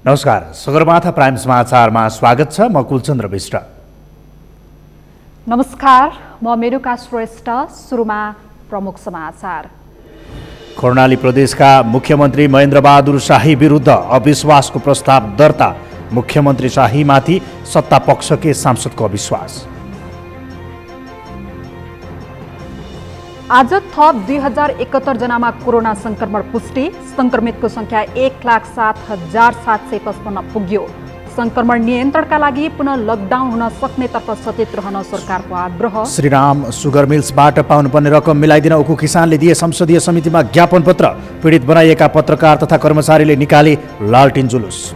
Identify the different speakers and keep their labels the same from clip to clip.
Speaker 1: नमस्कार, सगरमाथा प्राइम समाचारमा स्वागत छ। म कुलचन्द्र विष्ट।
Speaker 2: नमस्कार, म मेरुका श्रेष्ठ। सुरुमा प्रमुख समाचार।
Speaker 1: कर्णाली प्रदेशका मुख्यमन्त्री महेन्द्र बहादुर शाही विरुद्ध अविश्वासको प्रस्ताव दर्ता। मुख्यमन्त्री शाहीमाथि सत्ता पक्षकै सांसदको अविश्वास।
Speaker 2: आज थप 2071 जनामा कोरोना संक्रमण पुष्टि। संक्रमितको संख्या 1,07,755 पुग्यो। संक्रमण नियन्त्रणका लागि पुनः लकडाउन हुन सक्नेतर्फ सचेत रहन सरकारको आग्रह।
Speaker 1: श्रीराम सुगर मिल्सबाट पाउनुपर्ने रकम मिलाइदिन उखु किसानले दिए संसदीय समितिमा ज्ञापन पत्र। पीडित बनाइएका पत्रकार तथा कर्मचारीले निकाले लालटिन जुलुस।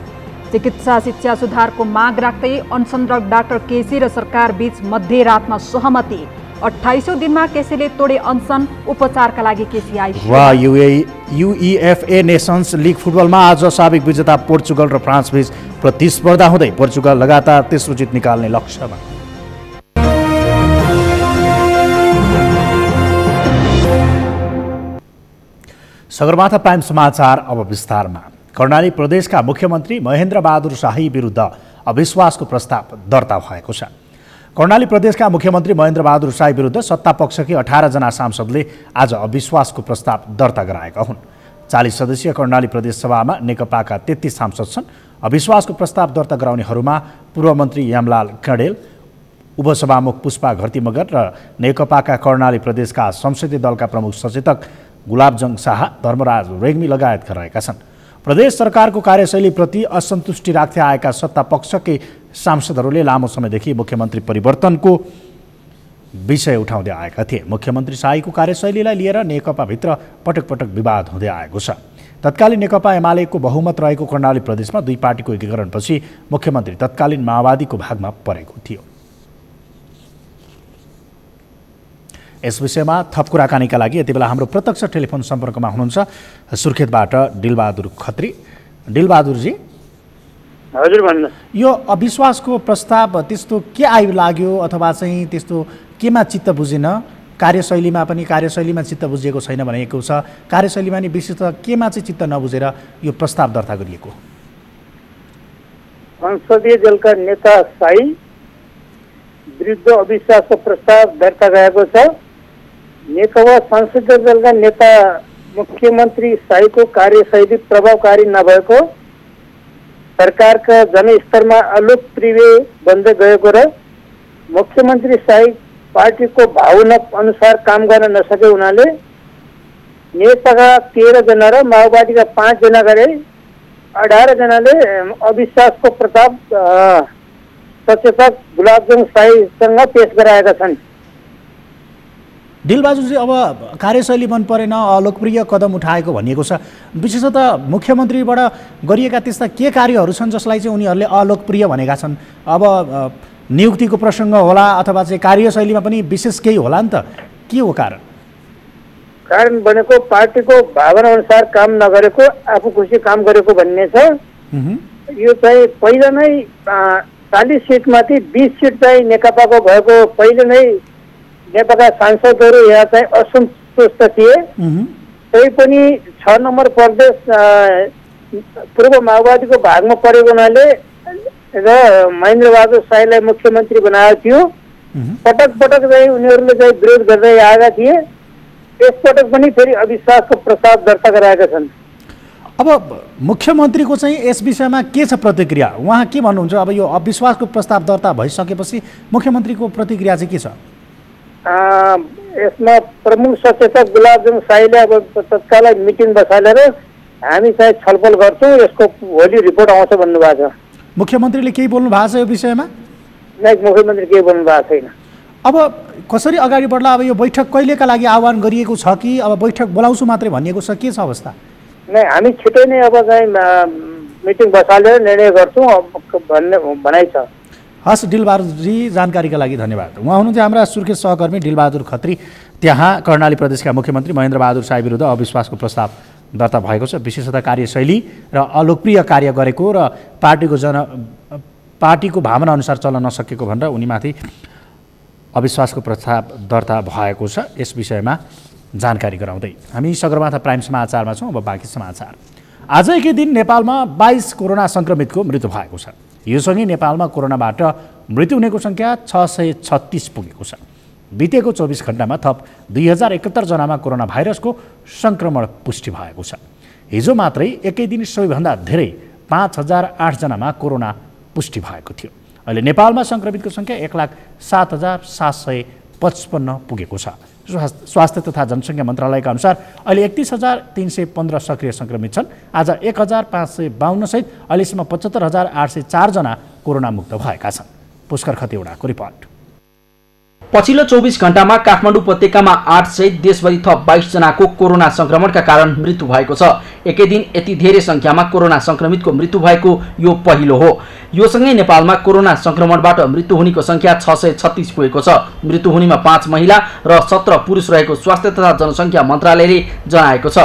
Speaker 2: चिकित्सा शिक्षा सुधारको माग राख्दै अनसनरत डाक्टर केसी र सरकार बीच मध्यरातमा सहमति। 28औं दिनमा केसीले तोडे अनसन। उपचारका लागि KC ICU.
Speaker 1: UEFA Nations League फुटबलमा आज साबिक विजेता पोर्चुगल र फ्रान्स बीच प्रतिस्पर्धा हुँदै पोर्चुगल लगातार तेस्रो जित निकाल्ने लक्ष्यमा। सगरमाथा प्राइम समाचार अब विस्तारमा। कर्णाली प्रदेशका मुख्यमन्त्री महेन्द्र बहादुर शाही विरुद्ध अविश्वासको प्रस्ताव दर्ता भएको छ। कर्णाली प्रदेशका मुख्यमन्त्री महेन्द्र बहादुर शाही विरुद्ध सत्तापक्षकै 18 जना सांसदले आज अविश्वासको प्रस्ताव दर्ता गराएका हुन्। 40 सदस्यीय कर्णाली प्रदेश सभामा नेकपाका 33 सांसद छन्। अविश्वासको प्रस्ताव दर्ता गराउनेहरूमा पूर्व मन्त्री यामलाल कँडेल, उपसभामुख पुष्पा घरती मगर र नेकपाका कर्णाली प्रदेशका संसदीय दलका प्रमुख सचेतक गुलाबजङ शाह, धर्मराज रेग्मी लगायतका रहेका छन्। प्रदेश सरकारको कार्यशैलीप्रति असन्तुष्टि राख्दै आएका सत्तापक्षकै सांसदहरूले लामो समयदेखि मुख्यमन्त्री परिवर्तनको विषय उठाउँदै आएका थिए। मुख्यमन्त्री शाहीको कार्यशैलीलाई लिएर नेकपाभित्र पटक पटक विवाद हुँदै आएको छ। तत्कालीन नेकपा एमालेको बहुमत रहेको कर्णाली प्रदेशमा दुई पार्टीको एकीकरणपछि मुख्यमन्त्री तत्कालीन माओवादीको भागमा परेको थियो। यस विषयमा थप कुराकानीका लागि यति बेला हाम्रो प्रत्यक्ष टेलिफोन सम्पर्कमा हुनुहुन्छ सुर्खेतबाट डिलबहादुर खत्री। डिलबहादुरजी,
Speaker 3: हजुर भन्नु।
Speaker 1: यो अविश्वासको प्रस्ताव त्यस्तो के लाग्यो अथवा चाहिँ त्यस्तो केमा चित्त बुझेन? कार्यशैलीमा चित्त बुझेको छैन भनेको छ। कार्यशैलीमा नि विशेषतः केमा चाहिँ चित्त नबुझेर यो प्रस्ताव दर्ता गरिएको?
Speaker 3: संसदीय दलका नेता शाही विरुद्ध अविश्वासको प्रस्ताव दर्ता गएको छ। नेकपा संसदीय दलका नेता मुख्यमन्त्री शाहीको कार्यशैली प्रभावकारी नभएको, सरकारका जनस्तरमा अलोकप्रिय बन्दै गएको र मुख्यमन्त्री शाही पार्टीको भावना अनुसार काम गर्न नसके हुनाले नेकपाका 13 जना र माओवादीका 5 जना गरे 18 जनाले अविश्वासको प्रस्ताव सचेतक गुलाबजङ शाहीसँग पेश गराएका छन्।
Speaker 1: दिलबहादुरजी, अब कार्यशैली मन परेन, अलोकप्रिय कदम उठाएको भनिएको छ। विशेषतः मुख्यमन्त्रीबाट गरिएका त्यस्ता के कार्यहरू छन् जसलाई चाहिँ उनीहरूले अलोकप्रिय भनेका छन्? अब नियुक्तिको प्रसङ्ग होला अथवा चाहिँ कार्यशैलीमा पनि विशेष केही होला नि त? के हो कारण?
Speaker 3: कारण भनेको पार्टीको भावना अनुसार काम नगरेको, आफू खुसी काम गरेको भन्ने छ। यो चाहिँ पहिला नै 40 सिटमाथि 20 सिट चाहिँ नेकपाको भएको पहिले नै नेकपाका सांसदहरू यहाँ चाहिँ असन्तुष्ट थिए। तै पनि 6 नम्बर प्रदेश पूर्व माओवादीको भागमा परेको हुनाले र महेन्द्र बहादुर शाहीलाई मुख्यमन्त्री बनाएको थियो। पटक पटक चाहिँ उनीहरूले चाहिँ विरोध गर्दै आएका थिए। यसपटक पनि फेरि अविश्वासको प्रस्ताव दर्ता गराएका छन्।
Speaker 1: अब मुख्यमन्त्रीको चाहिँ यस विषयमा के छ प्रतिक्रिया? उहाँ के भन्नुहुन्छ? अब यो अविश्वासको प्रस्ताव दर्ता भइसकेपछि मुख्यमन्त्रीको प्रतिक्रिया चाहिँ के छ?
Speaker 3: यसमा प्रमुख सचेतक गुलाबजङ शाहीले अब तत्काल मिटिङ बसालेर हामी चाहिँ छलफल गर्छौँ, यसको भोलि रिपोर्ट आउँछ भन्नुभएको छ।
Speaker 1: मुख्यमन्त्रीले केही बोल्नु भएको छ यो विषयमा?
Speaker 3: नै, मुख्यमन्त्री केही बोल्नु भएको छैन।
Speaker 1: अब कसरी अगाडि बढ्ला? अब यो बैठक कहिलेका लागि आह्वान गरिएको छ कि अब बैठक बोलाउँछु मात्रै भनिएको छ? के छ अवस्था?
Speaker 3: नै, हामी छिटै नै अब चाहिँ मिटिङ बसालेर निर्णय गर्छौँ भन्ने भनाइ छ।
Speaker 1: हस् दिलबहादुरजी, जानकारीका लागि धन्यवाद। उहाँ हुनुहुन्थ्यो हाम्रा सुर्खेत सहकर्मी डिलबहादुर खत्री। त्यहाँ कर्णाली प्रदेशका मुख्यमन्त्री महेन्द्र बहादुर शाही विरुद्ध अविश्वासको प्रस्ताव दर्ता भएको छ। विशेषतः कार्यशैली र अलोकप्रिय कार्य गरेको र पार्टीको भावना अनुसार चल्न नसकेको भनेर उनीमाथि अविश्वासको प्रस्ताव दर्ता भएको छ। यस विषयमा जानकारी गराउँदै हामी सगरमाथा प्राइम समाचारमा छौँ। अब बाँकी समाचार। आज एकै दिन नेपालमा 22 कोरोना संक्रमितको मृत्यु भएको छ। योसँगै नेपालमा कोरोनाबाट मृत्यु हुनेको संख्या 636 पुगेको छ। बितेको 24 घण्टामा थप 2071 जनामा कोरोना भाइरसको संक्रमण पुष्टि भएको छ। हिजो मात्रै एकै दिन सबैभन्दा धेरै 5008 जनामा कोरोना पुष्टि भएको थियो। अहिले नेपालमा संक्रमितको संख्या 1,07,755 पुगेको छ। स्वास्थ्य तथा जनसङ्ख्या मन्त्रालयका अनुसार अहिले 31,315 सक्रिय संक्रमित छन्। आज 1,552 सहित अहिलेसम्म 75,804 जना कोरोना मुक्त भएका छन्। पुष्कर खतिवडाको रिपोर्ट।
Speaker 4: पछिल्लो 24 घण्टामा काठमाडौँ उपत्यकामा 8 सहित देशभरि थप 22 जनाको कोरोना संक्रमणका कारण मृत्यु भएको छ। एकै दिन यति धेरै संख्यामा कोरोना संक्रमितको मृत्यु भएको यो पहिलो हो। योसँगै नेपालमा कोरोना संक्रमणबाट मृत्यु हुनेको संख्या 636 पुगेको छ। मृत्यु हुनेमा 5 महिला र 17 पुरुष रहेको स्वास्थ्य तथा जनसङ्ख्या मन्त्रालयले जनाएको छ।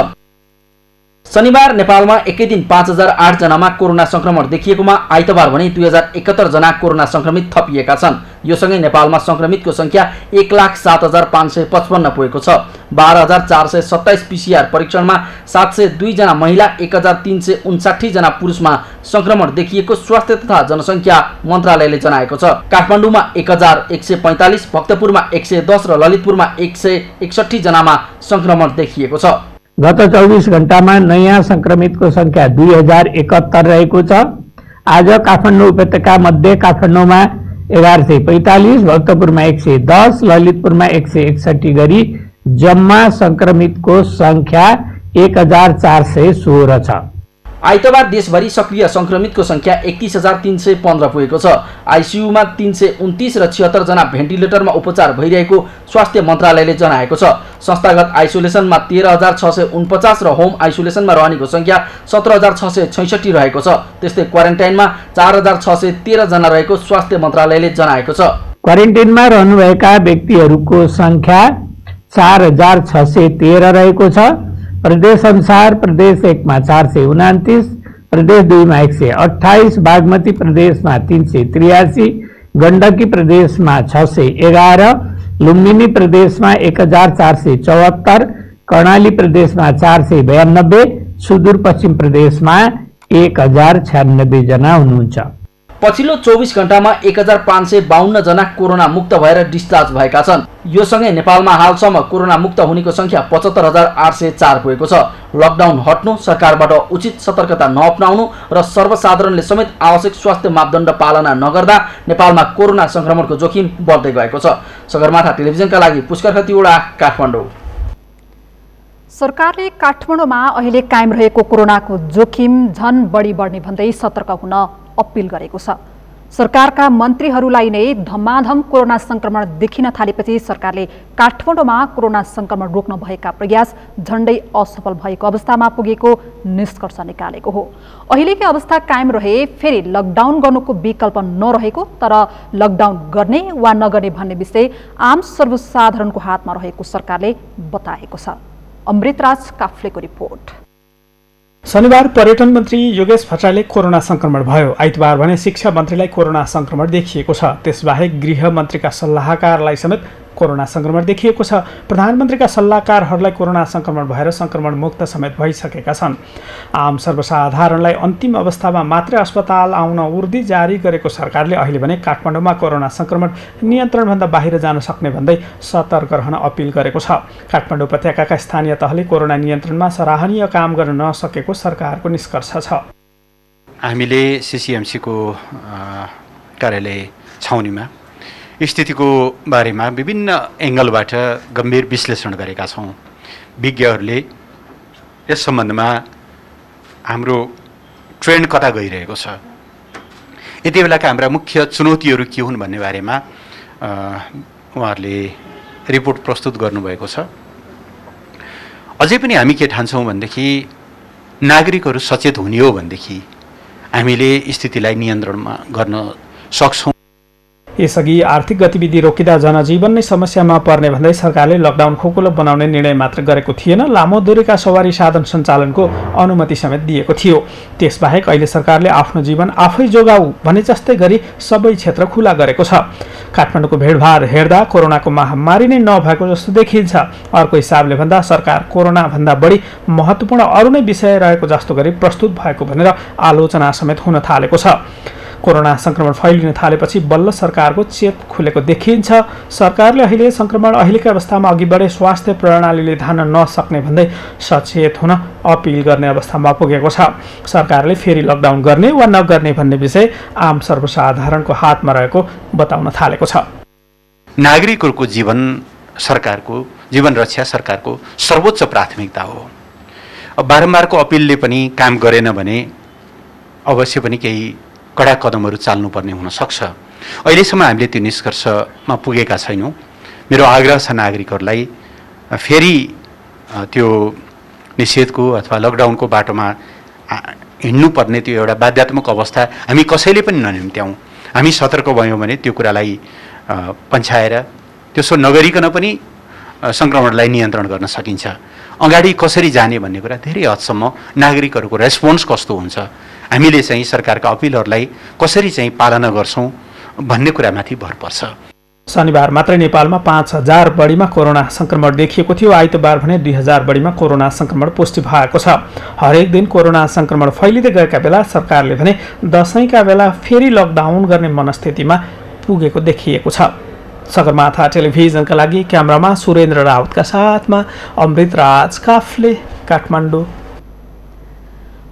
Speaker 4: शनिबार नेपालमा एकै दिन 5008 जनामा कोरोना संक्रमण देखिएकोमा आइतबार भने 2071 जना कोरोना संक्रमित थपिएका छन्। योसँगै नेपालमा संक्रमितको संख्या 1,07,555 पुगेको छ। 12,427 PCR परीक्षणमा 702 जना महिला 1,359 जना पुरुषमा संक्रमण देखिएको स्वास्थ्य तथा जनसङ्ख्या मन्त्रालयले जनाएको छ। काठमाडौँमा 1,145, भक्तपुरमा 110 र ललितपुरमा 161 जनामा संक्रमण देखिएको छ।
Speaker 5: गत 24 घण्टामा नयाँ संक्रमितको संख्या 2071 रहेको छ। आज काठमाडौँ उपत्यका मध्ये काठमाडौँमा 1145, भक्तपुरमा 110, ललितपुरमा 161 गरी जम्मा संक्रमितको संख्या 1416 छ।
Speaker 4: आइतबार देशभरि सक्रिय संक्रमितको संख्या 31,315 पुगेको छ। आइसियुमा 329 र 76 जना भेन्टिलेटरमा उपचार भइरहेको स्वास्थ्य मन्त्रालयले जनाएको छ। संस्थागत आइसोलेसनमा 13,649 र होम आइसोलेसनमा रहनेको संख्या 17,666 रहेको छ। त्यस्तै क्वारेन्टाइनमा 4,613 जना रहेको स्वास्थ्य मन्त्रालयले जनाएको छ।
Speaker 5: क्वारेन्टाइनमा रहनुभएका व्यक्तिहरूको संख्या 4,613 रहेको छ। प्रदेश अनुसार प्रदेश 1 मा 429, प्रदेश 2 मा 128, बागमती प्रदेशमा 383, गण्डकी प्रदेशमा 611, लुम्बिनी प्रदेशमा 1474, कर्णाली प्रदेशमा 492, सुदूरपश्चिम प्रदेशमा 1096 जना हुनुहुन्छ।
Speaker 4: पछिल्लो 24 घण्टामा 1,552 जना कोरोना मुक्त भएर डिस्चार्ज भएका छन्। यो सँगै नेपालमा हालसम्म कोरोना मुक्त हुनेको संख्या 75,804 पुगेको छ। लकडाउन हट्नु, सरकारबाट उचित सतर्कता नअपनाउनु र सर्वसाधारणले समेत आवश्यक स्वास्थ्य मापदण्ड पालना नगर्दा नेपालमा कोरोना संक्रमणको जोखिम बढ्दै गएको छ। सगरमाथा टेलिभिजनका लागि पुष्कर खतिवडा, काठमाडौँ।
Speaker 2: सरकारले काठमाडौँमा अहिले कायम रहेको कोरोनाको जोखिम झन बढी बढ्ने भन्दै सतर्क हुन अपिल गरेको छ। सरकारका मन्त्रीहरूलाई नै धमाधम कोरोना संक्रमण देखिन थालेपछि सरकारले काठमाडौँमा कोरोना संक्रमण रोक्न भएका प्रयास झण्डै असफल भएको अवस्थामा पुगेको निष्कर्ष निकालेको हो। अहिलेकै अवस्था कायम रहे फेरि लकडाउन गर्नुको विकल्प नरहेको, तर लकडाउन गर्ने वा नगर्ने भन्ने विषय आम सर्वसाधारणको हातमा रहेको सरकारले बताएको छ। अमृतराज काफ्लेको रिपोर्ट।
Speaker 6: शनिबार पर्यटन मन्त्री योगेश भट्टराईले कोरोना संक्रमण भयो। आइतबार भने शिक्षा मन्त्रीलाई कोरोना संक्रमण देखिएको छ। त्यसबाहेक गृह मन्त्रीका सल्लाहकारलाई समेत कोरोना संक्रमण देखिएको छ। प्रधानमन्त्रीका सल्लाहकारहरूलाई कोरोना संक्रमण भएर संक्रमण मुक्त समेत भइसकेका छन्। आम सर्वसाधारणलाई अन्तिम अवस्थामा मात्रै अस्पताल आउन उर्दी जारी गरेको सरकारले अहिले भने काठमाडौँमा कोरोना संक्रमण नियन्त्रणभन्दा बाहिर जान सक्ने भन्दै सतर्क रहन अपिल गरेको छ। काठमाडौँ उपत्यकाका स्थानीय तहले कोरोना नियन्त्रणमा सराहनीय काम गर्न नसकेको सरकारको निष्कर्ष छ।
Speaker 7: हामीले सिसिएमसीको कार्यालय छाउनीमा स्थितिको बारेमा विभिन्न एङ्गलबाट गम्भीर विश्लेषण गरेका छौँ। विज्ञहरूले यस सम्बन्धमा हाम्रो ट्रेन्ड कता गइरहेको छ, यति बेलाका हाम्रा मुख्य चुनौतीहरू के हुन् भन्ने बारेमा उहाँहरूले रिपोर्ट प्रस्तुत गर्नुभएको छ। अझै पनि हामी के ठान्छौँ भनेदेखि नागरिकहरू सचेत हुने हो भनेदेखि हामीले स्थितिलाई नियन्त्रणमा गर्न सक्छौँ।
Speaker 6: यसअघि आर्थिक गतिविधि रोकिँदा जनजीवन नै समस्यामा पर्ने भन्दै सरकारले लकडाउन खोकुलो बनाउने निर्णय मात्र गरेको थिएन, लामो दूरीका सवारी साधन सञ्चालनको अनुमति समेत दिएको थियो। त्यसबाहेक अहिले सरकारले आफ्नो जीवन आफै जोगाऊ भने जस्तै गरी सबै क्षेत्र खुला गरेको छ। काठमाडौँको भिडभाड हेर्दा कोरोनाको महामारी नै नभएको जस्तो देखिन्छ। अर्को हिसाबले भन्दा सरकार कोरोनाभन्दा बढी महत्त्वपूर्ण अरू नै विषय रहेको जस्तो गरी प्रस्तुत भएको भनेर आलोचना समेत हुन थालेको छ। कोरोना संक्रमण फैलिन थालेपछि बल्ल सरकारको चेप खुलेको देखिन्छ। सरकारले अहिले संक्रमण अहिलेकै अवस्थामा अघि बढे स्वास्थ्य प्रणालीले धान्न नसक्ने भन्दै सचेत हुन अपिल गर्ने अवस्थामा पुगेको छ। सरकारले फेरि लकडाउन गर्ने वा नगर्ने भन्ने विषय आम सर्वसाधारणको हातमा रहेको बताउन थालेको छ।
Speaker 7: नागरिकहरूको जीवन रक्षा सरकारको सर्वोच्च प्राथमिकता हो। बारम्बारको अपिलले पनि काम गरेन भने अवश्य पनि केही कडा कदमहरू चाल्नुपर्ने हुनसक्छ। अहिलेसम्म हामीले त्यो निष्कर्षमा पुगेका छैनौँ। मेरो आग्रह छ नागरिकहरूलाई फेरि त्यो निषेधको अथवा लकडाउनको बाटोमा हिँड्नुपर्ने त्यो एउटा बाध्यात्मक अवस्था हामी कसैले पनि ननिम्त्याउँ। हामी सतर्क भयौँ भने त्यो कुरालाई पन्छाएर त्यसो नगरिकन पनि सङ्क्रमणलाई नियन्त्रण गर्न सकिन्छ। अगाडि कसरी जाने भन्ने कुरा धेरै हदसम्म नागरिकहरूको रेस्पोन्स कस्तो हुन्छ, हामीले चाहिँ सरकारका अपिलहरूलाई कसरी चाहिँ पालना गर्छौँ भन्ने कुरामाथि भर पर्छ।
Speaker 6: शनिबार मात्रै नेपालमा 5000 बढीमा कोरोना संक्रमण देखिएको थियो। आइतबार भने 2000 बढीमा कोरोना संक्रमण पुष्टि भएको छ। हरेक दिन कोरोना संक्रमण फैलिँदै गएका बेला सरकारले भने दशैंका बेला फेरि लकडाउन गर्ने मनस्थितिमा पुगेको देखिएको छ। सगरमाथा टेलिभिजनका लागि क्यामेरामा सुरेन्द्र राउतका साथमा अमृतराज काफले, काठमाडौँ।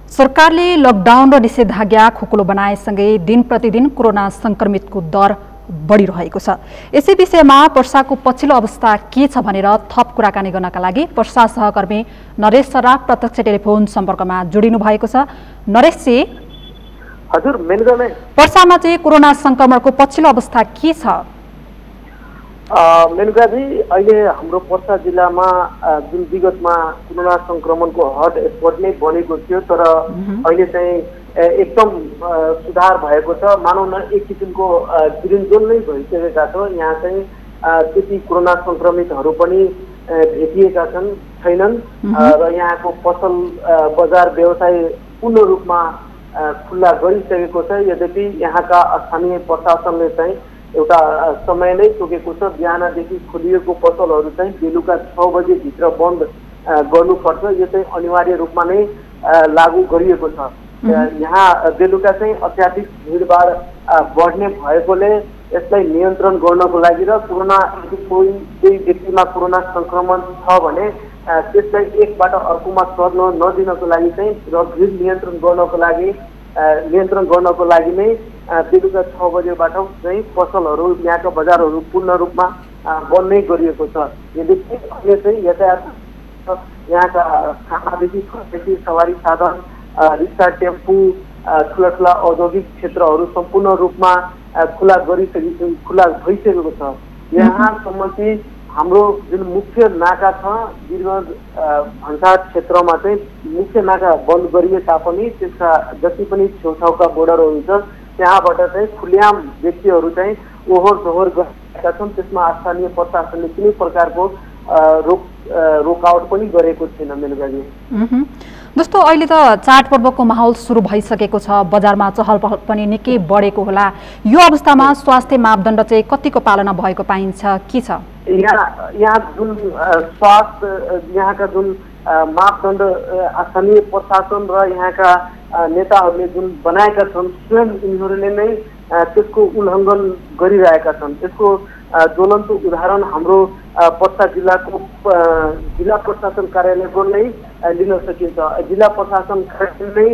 Speaker 2: सरकारले लकडाउन र निषेधाज्ञा खुकुलो बनाएसँगै दिन प्रतिदिन कोरोना संक्रमितको दर बढिरहेको छ। यसै विषयमा पर्साको पछिल्लो अवस्था के छ भनेर थप कुराकानी गर्नका लागि पर्सा सहकर्मी नरेश सराफ प्रत्यक्ष टेलिफोन सम्पर्कमा जोडिनु भएको छ। नरेशजी,
Speaker 8: हजुर मेनगामे
Speaker 2: पर्सामा चाहिँ कोरोना संक्रमणको पछिल्लो अवस्था के छ?
Speaker 8: मेनुकाजी, अहिले हाम्रो पर्सा जिल्लामा जुन विगतमा कोरोना संक्रमणको हट स्पट नै बनेको थियो, तर अहिले चाहिँ एकदम सुधार भएको छ। मानौ न एक किसिमको ग्रिन जोन नै भइसकेका छ। यहाँ चाहिँ त्यति कोरोना संक्रमितहरू पनि भेटिएका छैनन् र यहाँको पसल बजार व्यवसाय पूर्ण रूपमा खुल्ला गरिसकेको छ। यद्यपि यहाँका स्थानीय प्रशासनले चाहिँ एउटा समय नै तोकेको छ। बिहानदेखि खोलिएको पसलहरू चाहिँ बेलुका 6 बजेभित्र बन्द गर्नुपर्छ। यो चाहिँ अनिवार्य रूपमा नै लागू गरिएको छ। यहाँ बेलुका चाहिँ अत्याधिक भिडभाड बढ्ने भएकोले यसलाई नियन्त्रण गर्नको लागि र कोरोना कोही व्यक्तिमा कोरोना संक्रमण छ भने त्यसलाई एकबाट अर्कोमा सर्न नदिनको लागि चाहिँ र भिड नियन्त्रण गर्नको लागि नै बेलुका 6 बजेबाट चाहिँ पसलहरू, यहाँका बजारहरू पूर्ण रूपमा बन्दै गरिएको छ। यद्यपि अहिले चाहिँ यातायात यहाँका खानादेखि सवारी साधन, रिक्सा, टेम्पू, ठुला औद्योगिक क्षेत्रहरू सम्पूर्ण रूपमा खुला भइसकेको छ। यहाँसम्म कि हाम्रो जुन मुख्य नाका छ वीरगञ्ज भन्सार क्षेत्रमा चाहिँ मुख्य नाका बन्द गरिए तापनि त्यसका जति पनि छेउछाउका बोर्डरहरू छ त्यहाँबाट चाहिँ खुल्याम व्यक्तिहरू चाहिँ ओहोर दोहोर गरेका छन्। त्यसमा स्थानीय प्रशासनले कुनै प्रकारको रोकआउट पनि गरेको छैन। मेलगाजी,
Speaker 2: जस्तो अहिले त चाडपर्वको माहौल सुरु भइसकेको छ, बजारमा चहल पहल पनि निकै बढेको होला। यो अवस्थामा स्वास्थ्य मापदण्ड चाहिँ कतिको पालना भएको पाइन्छ, के छ?
Speaker 8: यहाँ जुन यहाँका जुन मापदण्ड स्थानीय प्रशासन र यहाँका नेताहरूले जुन बनाएका छन् स्वयं यिनीहरूले नै त्यसको उल्लङ्घन गरिरहेका छन्। त्यसको ज्वलन्त उदाहरण हाम्रो पर्सा जिल्लाको जिल्ला प्रशासन कार्यालयको नै लिन सकिन्छ। जिल्ला प्रशासन कार्यालय नै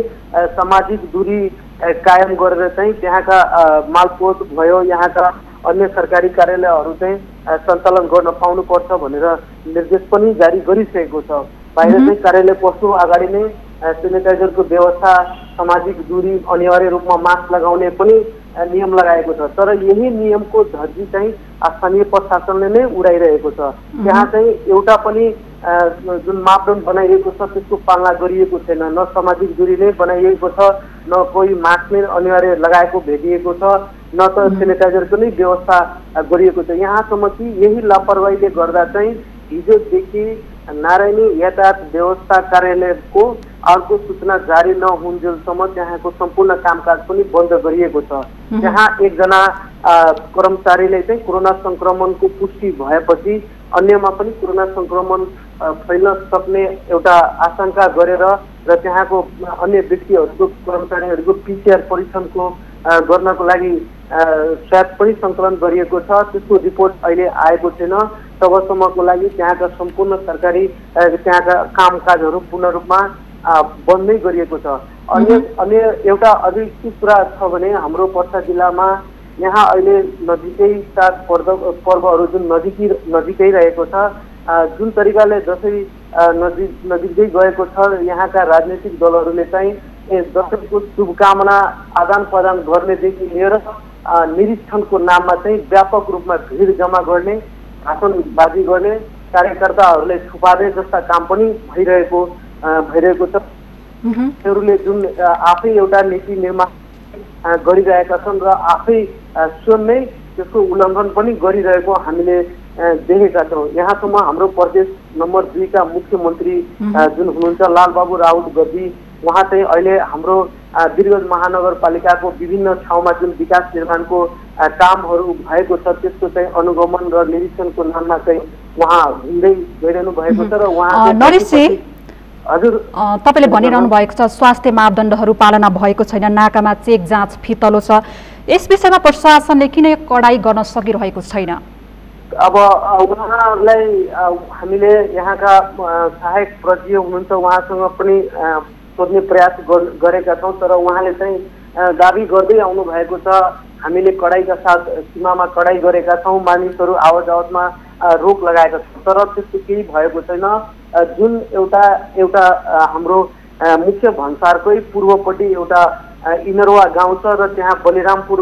Speaker 8: सामाजिक दूरी कायम गरेर चाहिँ त्यहाँका मालपोत भयो, यहाँका अन्य सरकारी कार्यालयहरू चाहिँ सञ्चालन गर्न पाउनुपर्छ भनेर निर्देश पनि जारी गरिसकेको छ। बाहिर चाहिँ कार्यालय पस्नु अगाडि नै सेनिटाइजरको व्यवस्था, सामाजिक दूरी, अनिवार्य रूपमा मास्क लगाउने पनि नियम लगाएको छ। तर यही नियमको धज्जी चाहिँ स्थानीय प्रशासनले नै उडाइरहेको छ। त्यहाँ चाहिँ एउटा पनि जुन मापदण्ड बनाइएको छ त्यसको पालना गरिएको छैन। न सामाजिक दूरी नै बनाइएको छ, न कोही मास्क नै अनिवार्य लगाएको भेटिएको छ, न त सेनिटाइजरको नै व्यवस्था गरिएको छ। यहाँसम्म कि यही लापरवाहीले गर्दा चाहिँ हिजोदेखि नारायणी यातायात व्यवस्था कार्यालयको अर्को सूचना जारी नहुन्जेलसम्म त्यहाँको सम्पूर्ण कामकाज पनि बन्द गरिएको छ। त्यहाँ एकजना कर्मचारीले चाहिँ कोरोना संक्रमणको पुष्टि भएपछि अन्यमा पनि कोरोना संक्रमण फैल्न सक्ने एउटा आशंका गरेर र त्यहाँको अन्य व्यक्तिहरूको कर्मचारीहरूको PCR परीक्षणको गर्नको लागि स्वाब पनि सङ्कलन गरिएको छ। त्यसको रिपोर्ट अहिले आएको छैन। तबसम्मको लागि त्यहाँका सम्पूर्ण सरकारी त्यहाँका कामकाजहरू पूर्ण रूपमा बन्द नै गरिएको छ। अन्य एउटा अझै के कुरा छ भने हाम्रो पर्सा जिल्लामा यहाँ अहिले नजिकै चाड पर्वहरू जुन नजिकै रहेको छ, जुन तरिकाले दसैँ नजिकै गएको छ, यहाँका राजनैतिक दलहरूले चाहिँ दसैँको शुभकामना आदान प्रदान गर्नेदेखि लिएर निरीक्षणको नाममा चाहिँ व्यापक रूपमा भिड जम्मा गर्ने, भाषणबाजी गर्ने, कार्यकर्ताहरूलाई छुपार्ने जस्ता काम पनि भइरहेको छ। उनीहरूले जुन आफै एउटा नीति निर्माण गरिरहेका छन् र आफै स्वयं नै त्यसको उल्लङ्घन पनि गरिरहेको हामीले देखेका छौँ। यहाँसम्म हाम्रो प्रदेश नम्बर 2 का मुख्यमन्त्री जुन हुनुहुन्छ लालबाबु राउत गद्दी, उहाँ चाहिँ अहिले हाम्रो वीरगञ्ज महानगरपालिकाको विभिन्न ठाउँमा जुन विकास निर्माणको कामहरू भएको छ त्यसको चाहिँ अनुगमन र निरीक्षणको नाममा चाहिँ उहाँ हिँड्दै गइरहनु भएको छ। र उहाँ
Speaker 2: हजुर तपाईले भनिरहनु भएको छ स्वास्थ्य मापदण्डहरू पालना भएको छैन, नाकामा चेक जाँच फितलो छ। यस विषयमा प्रशासनले किन कडाई गर्न सकिरहेको छैन?
Speaker 8: अब उहाँहरूलाई हामीले यहाँका सहायक प्रज्ञ हुनुहुन्छ, उहाँसँग पनि सोध्ने प्रयास गरेका छौँ, तर उहाँले चाहिँ दाबी गर्दै आउनु भएको छ हामीले कडाईका साथ सीमामा कडाई गरेका छौँ, मानिसहरू आवत जावतमा रोक लगाएका छौँ, तर त्यस्तो केही भएको छैन। जुन एउटा हाम्रो मुख्य भन्सारकै पूर्वपट्टि एउटा इनरवा गाउँ छ र त्यहाँ बलिरामपुर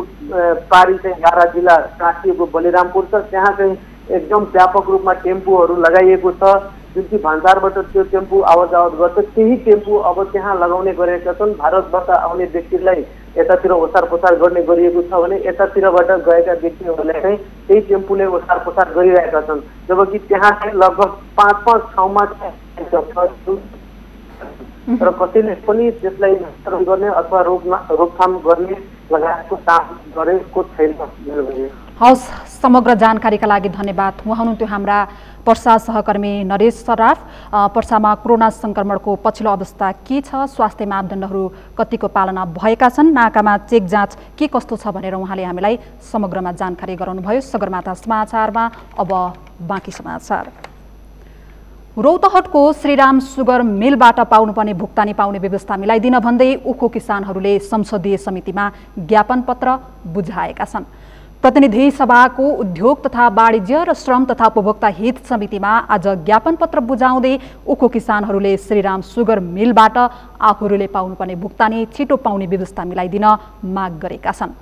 Speaker 8: पारी चाहिँ बारा जिल्ला काटिएको बलिरामपुर छ, त्यहाँ चाहिँ एकदम व्यापक रूपमा टेम्पूहरू लगाइएको छ। जुन चाहिँ भन्सारबाट त्यो टेम्पू आवत जावत गर्छ, त्यही टेम्पू अब त्यहाँ लगाउने गरेका छन्। भारतबाट आउने व्यक्तिलाई यतातिर ओसार पसार गर्ने गरिएको छ भने यतातिरबाट गएका व्यक्तिहरूलाई चाहिँ त्यही टेम्पूले ओसार पसार गरिरहेका छन्, जबकि त्यहाँ चाहिँ लगभग 5-5 ठाउँमा तर कसैले पनि त्यसलाई नियन्त्रण गर्ने अथवा रोकथाम गर्ने लगायतको काम गरेको छैन।
Speaker 2: हवस्, समग्र जानकारीका लागि धन्यवाद। उहाँ हुनुहुन्थ्यो हाम्रा पर्सा सहकर्मी नरेश सराफ। पर्सामा कोरोना संक्रमणको पछिल्लो अवस्था के छ, स्वास्थ्य मापदण्डहरू कतिको पालना भएका छन्, नाकामा चेक जाँच के कस्तो छ भनेर उहाँले हामीलाई समग्रमा जानकारी गराउनुभयो। सगरमाथा समाचारमा अब बाँकी समाचार। रौतहटको श्रीराम सुगर मिलबाट पाउनुपर्ने भुक्तानी पाउने व्यवस्था मिलाइदिन भन्दै उखु किसानहरूले संसदीय समितिमा ज्ञापन पत्र बुझाएका छन्। प्रतिनिधि सभाको उद्योग तथा वाणिज्य र श्रम तथा उपभोक्ता हित समितिमा आज ज्ञापन पत्र बुझाउँदै उखु किसानहरूले श्रीराम सुगर मिलबाट आफूहरूले पाउनुपर्ने भुक्तानी छिटो पाउने व्यवस्था मिलाइदिन माग गरेका छन्।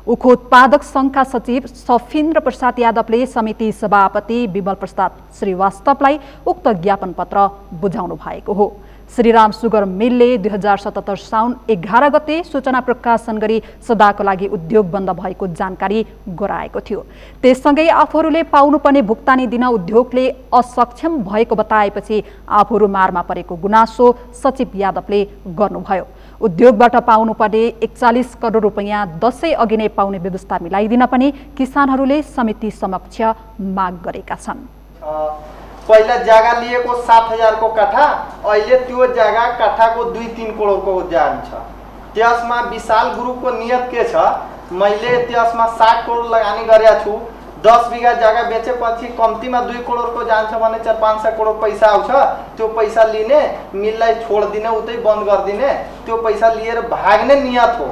Speaker 2: उखु उत्पादक संघका सचिव सफिन्द्र प्रसाद यादवले समिति सभापति विमल प्रसाद श्रीवास्तवलाई उक्त ज्ञापन पत्र बुझाउनु भएको हो। श्रीराम सुगर मिलले 2077 साउन 11 गते सूचना प्रकाशन गरी सदाको लागि उद्योग बन्द भएको जानकारी गराएको थियो। त्यससँगै आफूहरूले पाउनुपर्ने भुक्तानी दिन उद्योगले असक्षम भएको बताएपछि आफूहरू मारमा परेको गुनासो सचिव यादवले गर्नुभयो। उद्योगबाट पाउनुपर्ने 41 करोड रुपैयाँ दशैं अघि नै पाउने व्यवस्था मिलाइदिन पनि किसानहरूले समिति समक्ष माग गरेका छन्।
Speaker 9: पहिला जग्गा लिएको 7,000 को कट्ठा, अहिले त्यो जग्गा कट्ठाको 2-3 करोडको जान्छ। त्यसमा विशाल ग्रुपको नियत के छ, मैले त्यसमा 60 करोड लगानी गरेका छु, 10 बिघा जग्गा बेचेपछि कम्तीमा 2 करोडको जान्छ भने 400-500 करोड पैसा आउँछ। त्यो पैसा लिने, मिललाई छोडिदिने, उतै बन्द गरिदिने, त्यो पैसा लिएर भाग्ने नियत हो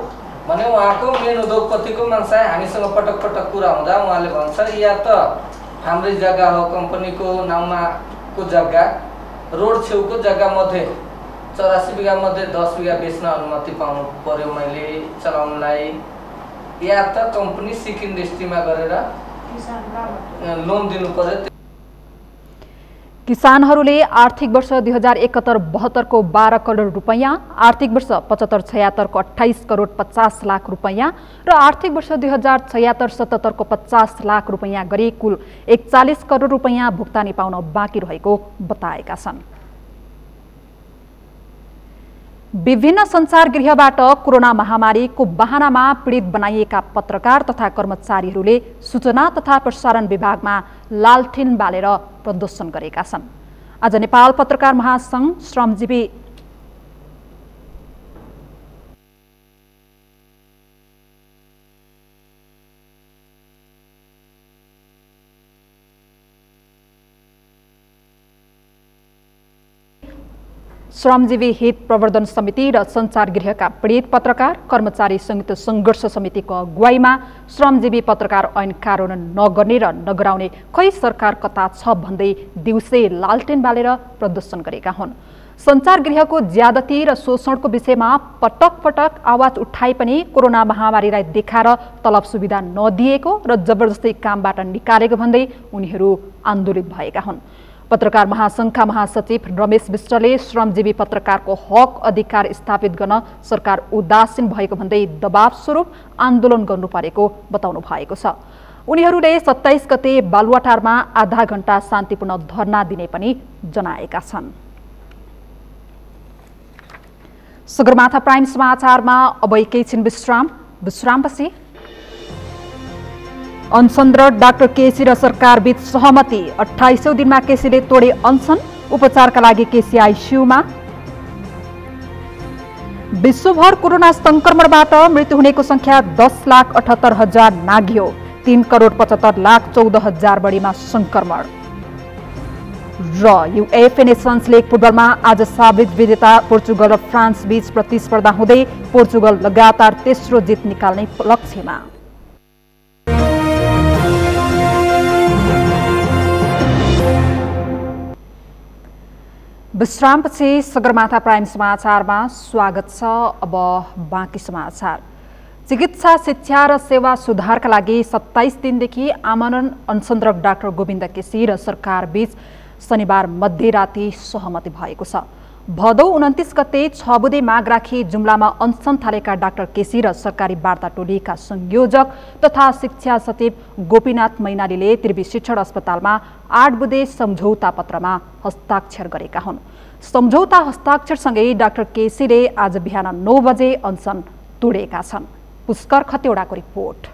Speaker 10: भने उहाँको मेन उद्योगपतिको मान्छे हामीसँग पटक पटक कुरा हुँदा उहाँले भन्छ या त हाम्रै जग्गा हो, कम्पनीको नाउँमा को जग्गा, रोड छेउको जग्गा मध्ये 84 बिघा मध्ये 10 बिघा बेच्न अनुमति पाउनु पर्यो मैले चलाउनलाई, या त कम्पनी सिक इन्डस्ट्रीमा गरेर लोन दिनु पर्यो।
Speaker 2: किसानहरूले आर्थिक वर्ष 2071-72 को 12 करोड रुपैयाँ, आर्थिक वर्ष 75-76 को 28 करोड 50 लाख रुपैयाँ र आर्थिक वर्ष 2076-77 को 50 लाख रुपैयाँ गरी कुल 41 करोड रुपैयाँ भुक्तानी पाउन बाँकी रहेको बताएका छन्। विभिन्न सञ्चार गृहबाट कोरोना महामारीको बहानामा पीडित बनाइएका पत्रकार तथा कर्मचारीहरूले सूचना तथा प्रसारण विभागमा लालटेन बालेर प्रदर्शन गरेका छन्। आज नेपाल पत्रकार महासंघ श्रमजीवी हित प्रवर्धन समिति र सञ्चार गृहका पीडित पत्रकार कर्मचारी संयुक्त संघर्ष समितिको अगुवाईमा श्रमजीवी पत्रकार ऐन कार्यान्वयन नगर्ने र नगराउने खै सरकार कता छ भन्दै दिउँसै लालटेन बालेर प्रदर्शन गरेका हुन्। सञ्चार गृहको ज्यादती र शोषणको विषयमा पटक पटक आवाज उठाए पनि कोरोना महामारीलाई देखाएर तलब सुविधा नदिएको र जबरजस्ती कामबाट निकालेको भन्दै उनीहरू आन्दोलित भएका हुन्। पत्रकार महासंघका महासचिव रमेश विष्टले श्रमजीवी पत्रकारको हक अधिकार स्थापित गर्न सरकार उदासीन भएको भन्दै दबाव स्वरूप आन्दोलन गर्नु परेको बताउनु भएको छ। उनीहरूले 27 गते बालुवाटारमा आधा घण्टा शान्तिपूर्ण धरना दिने पनि जनाएका छन्। सगरमाथा प्राइम समाचारमा अब एकैछिन विश्रामपछि अनसनरत डाक्टर केसी र सरकार बीच सहमति। 28औं दिनमा केसीले तोडे अनसन, उपचारका लागि केसी आइसियुमा। विश्वभर कोरोना संक्रमणबाट मृत्यु हुनेको संख्या 10,78,000 नाघ्यो। 3,75,14,000 बढीमा संक्रमण। र UEFA नेसन्स लिग फुटबलमा आज साबिक विजेता पोर्चुगल र फ्रान्स बीच प्रतिस्पर्धा हुँदै पोर्चुगल लगातार तेस्रो जित निकाल्ने लक्ष्यमा। विश्रामपछि सगरमाथा प्राइम समाचारमा स्वागत छ। अब बाँकी समाचार। चिकित्सा शिक्षा र सेवा सुधारका लागि 27 दिनदेखि आमरण अनसनरत डाक्टर गोविन्द केसी र सरकार बीच शनिबार मध्यराती सहमति भएको छ। भदौ 29 गते 6 बुधे माग राखी जुम्लामा अनसन थालेका डाक्टर केसी र सरकारी वार्ता टोलीका संयोजक तथा शिक्षा सचिव गोपीनाथ मैनालीले त्रिवी शिक्षण अस्पतालमा 8 बुधे सम्झौता पत्रमा हस्ताक्षर गरेका हुन्। सम्झौता हस्ताक्षरसँगै डाक्टर केसीले आज बिहान 9 बजे अनसन तोडेका छन्। पुष्कर खतिवडाको रिपोर्ट।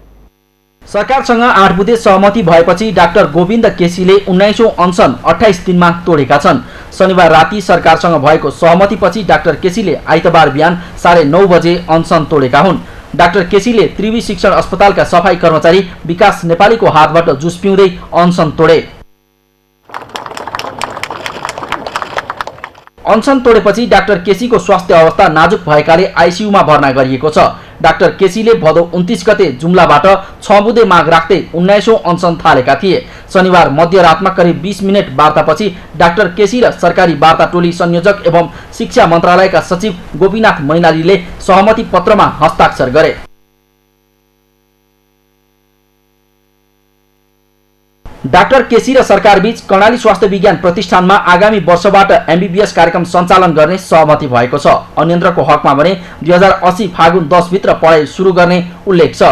Speaker 4: सरकारसँग 8 बुधे सहमति भएपछि डाक्टर गोविन्द केसीले 19औं अनसन 28 दिनमा तोडेका छन्। शनिबार राति सरकारसँग भएको सहमतिपछि डाक्टर केसीले आइतबार बिहान 9:30 बजे अनसन तोडेका हुन्। डाक्टर केसीले त्रिवी शिक्षण अस्पतालका सफाई कर्मचारी विकास नेपालीको हातबाट जुस पिउँदै अनसन तोडे। अनसन तोडेपछि डाक्टर केसीको स्वास्थ्य अवस्था नाजुक भएकाले आइसियुमा भर्ना गरिएको छ। डाक्टर केसीले भदौ 29 गते जुम्लाबाट 6 बुधे माग राख्दै 19औं अनसन थालेका थिए। शनिबार मध्यरातमा करिब 20 मिनट वार्तापछि डाक्टर केसी र सरकारी वार्ता टोली संयोजक एवं शिक्षा मन्त्रालयका सचिव गोपीनाथ मैनालीले सहमति पत्रमा हस्ताक्षर गरे। डाक्टर केसी र सरकार बीच कर्णाली स्वास्थ्य विज्ञान प्रतिष्ठानमा आगामी वर्षबाट एमबीबीएस कार्यक्रम सञ्चालन गर्ने सहमति भएको छ। अन्यन्द्रको हकमा भने 2080 फागुन 10 भित्र पढाइ सुरु गर्ने उल्लेख छ।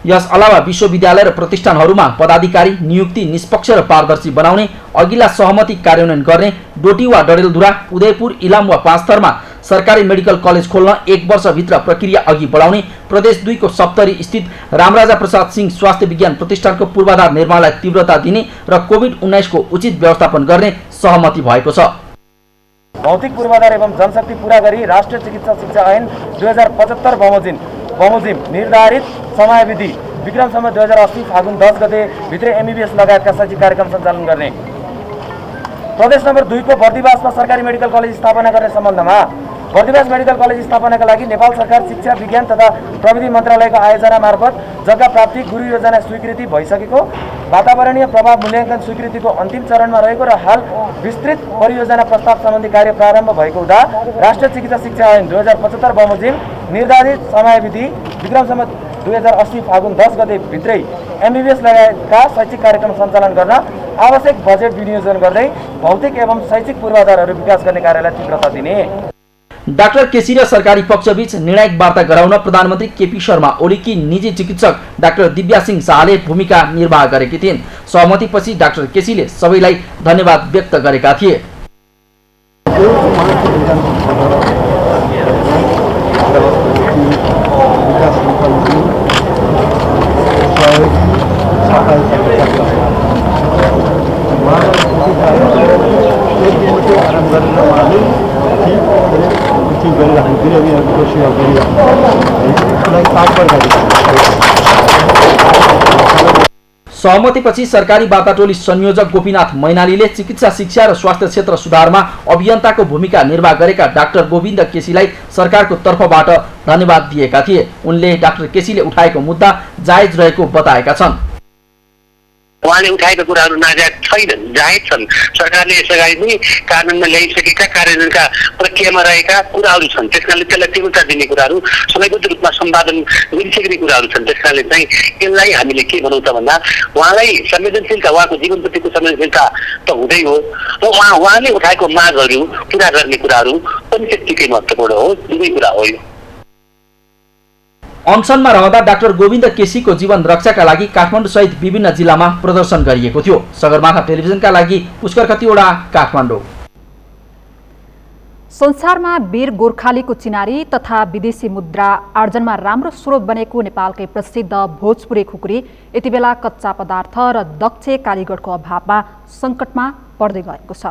Speaker 4: यस अलावा विश्वविद्यालय र प्रतिष्ठानहरूमा पदाधिकारी नियुक्ति निष्पक्ष र पारदर्शी बनाउने, अघिल्ला सहमति कार्यान्वयन गर्ने, डोटी वा डडेलधुरा, उदयपुर, इलाम वा पाँचथरमा सरकारी मेडिकल कलेज खोल्न 1 वर्षभित्र प्रक्रिया अघि बढाउने, प्रदेश 2 को सप्तरी स्थित रामराजा प्रसाद सिंह स्वास्थ्य विज्ञान प्रतिष्ठानको पूर्वाधार निर्माणलाई तीव्रता दिने र कोभिड-19 को उचित व्यवस्थापन गर्ने सहमति भएको छ।
Speaker 11: भौतिक पूर्वाधार एवं जनशक्ति पूरा गरी राष्ट्रिय चिकित्सा शिक्षा ऐन 2075 बमोजिम निर्धारित समयावधि विक्रमसम्म 2080 फागुन 10 गते भित्रै एमबीबीएस लगायतका शैक्षिक कार्यक्रम सञ्चालन गर्ने। प्रदेश नम्बर 2 को बर्दिवासमा सरकारी मेडिकल कलेज स्थापना गर्ने सम्बन्धमा बर्दिवास मेडिकल कलेज स्थापनाका लागि नेपाल सरकार शिक्षा विज्ञान तथा प्रविधि मन्त्रालयको आयोजना मार्फत जग्गा प्राप्ति गुरु योजना स्वीकृति भइसकेको, वातावरणीय प्रभाव मूल्याङ्कन स्वीकृतिको अन्तिम चरणमा रहेको र हाल विस्तृत परियोजना प्रस्ताव सम्बन्धी कार्य प्रारम्भ भएको हुँदा राष्ट्रिय चिकित्सा शिक्षा ऐन 2075 बमोजिम निर्धारित समयावधि विक्रमसम्म 2080 फागुन 10 गते भित्रै एमबीबीएस लगायतका शैक्षिक कार्यक्रम सञ्चालन गर्न आवश्यक बजेट विनियोजन गर्दै भौतिक एवं शैक्षिक पूर्वाधारहरू विकास गर्ने कार्यलाई तीव्रता दिने।
Speaker 4: डाक्टर केसी र सरकारी पक्षबीच निर्णायक वार्ता गराउन प्रधानमन्त्री केपी शर्मा ओलीकी निजी चिकित्सक डाक्टर दिव्या सिंह शाहले भूमिका निर्वाह गरेकी थिइन्। सहमतिपछि डाक्टर केसीले सबैलाई धन्यवाद व्यक्त गरेका थिए।
Speaker 12: विकास समिति सहयोग आराम गरेर उहाँले गरिराख्नु गृहविभागको सेवा गरिराख्नु।
Speaker 4: सहमतिपछि सरकारी वार्ताटोली संयोजक गोपीनाथ मैनालीले चिकित्सा शिक्षा र स्वास्थ्य क्षेत्र सुधारमा अभियन्ताको भूमिका निर्वाह गरेका डाक्टर गोविन्द केसीलाई सरकारको तर्फबाट धन्यवाद दिएका थिए। उनले डाक्टर केसीले उठाएको मुद्दा जायज रहेको बताएका छन्।
Speaker 13: उहाँले उठाएका कुराहरू नाजायज छैनन्, जायज छन्। सरकारले यसअगाडि पनि कानुनमा ल्याइसकेका कार्यान्वयनका प्रक्रियामा रहेका कुराहरू छन्। त्यसकारणले त्यसलाई तीव्रता दिने कुराहरू समयबद्ध रूपमा सम्पादन गरिसकेका कुराहरू छन्। त्यसकारणले चाहिँ यसलाई हामीले के भनौँ त भन्दा उहाँलाई संवेदनशीलता, उहाँको जीवनप्रतिको संवेदनशीलता त हुँदै हो र उहाँले उठाएको मागहरू पुरा गर्ने कुराहरू पनि त्यत्तिकै महत्त्वपूर्ण हो। दुवै कुरा हो यो।
Speaker 4: अनसनमा रहँदा डाक्टर गोविन्द केसीको जीवन रक्षाका लागि काठमाडौँ सहित विभिन्न जिल्लामा प्रदर्शन गरिएको थियो। सगरमाथा टेलिभिजनका लागि पुष्कर खतिवडा, काठमाडौँ।
Speaker 2: संसारमा वीर गोर्खालीको चिनारी तथा विदेशी मुद्रा आर्जनमा राम्रो स्रोत बनेको नेपालकै प्रसिद्ध भोजपुरे खुकुरी यति बेला कच्चा पदार्थ र दक्ष कारिगरको अभावमा सङ्कटमा पर्दै गएको छ।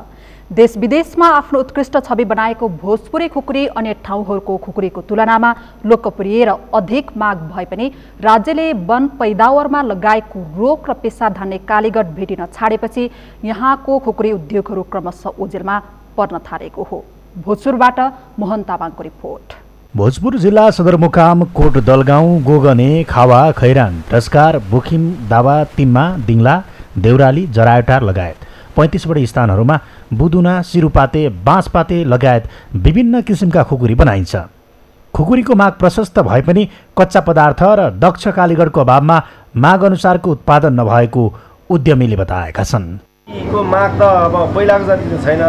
Speaker 2: देश विदेशमा आफ्नो उत्कृष्ट छवि बनाएको भोजपुरे खुकुरी अन्य ठाउँहरूको खुकुरीको तुलनामा लोकप्रिय र अधिक माग भए पनि राज्यले वन पैदावारमा लगाएको रोक र पेसा धान्ने कालीगढ भेटिन छाडेपछि यहाँको खुकुरी उद्योगहरू क्रमशः ओझेलमा पर्न थालेको हो। भोजपुरबाट मोहन तामाङको रिपोर्ट।
Speaker 1: भोजपुर जिल्ला सदरमुकाम कोट दलगाउँ, गोगने, खावा, खैरान, रस्कार, बुखिम, दावा, तिम्मा, दिङला, देउराली, जरायोटार लगायत 35 वटा स्थानहरूमा बुदुना, सिरुपाते, बाँसपाते लगायत विभिन्न किसिमका खुकुरी बनाइन्छ। खुकुरीको माग प्रशस्त भए पनि कच्चा पदार्थ र दक्ष कालीगढको अभावमा माग अनुसारको उत्पादन नभएको उद्यमीले बताएका छन्।
Speaker 14: यीको माग त अब पहिलाको जति त छैन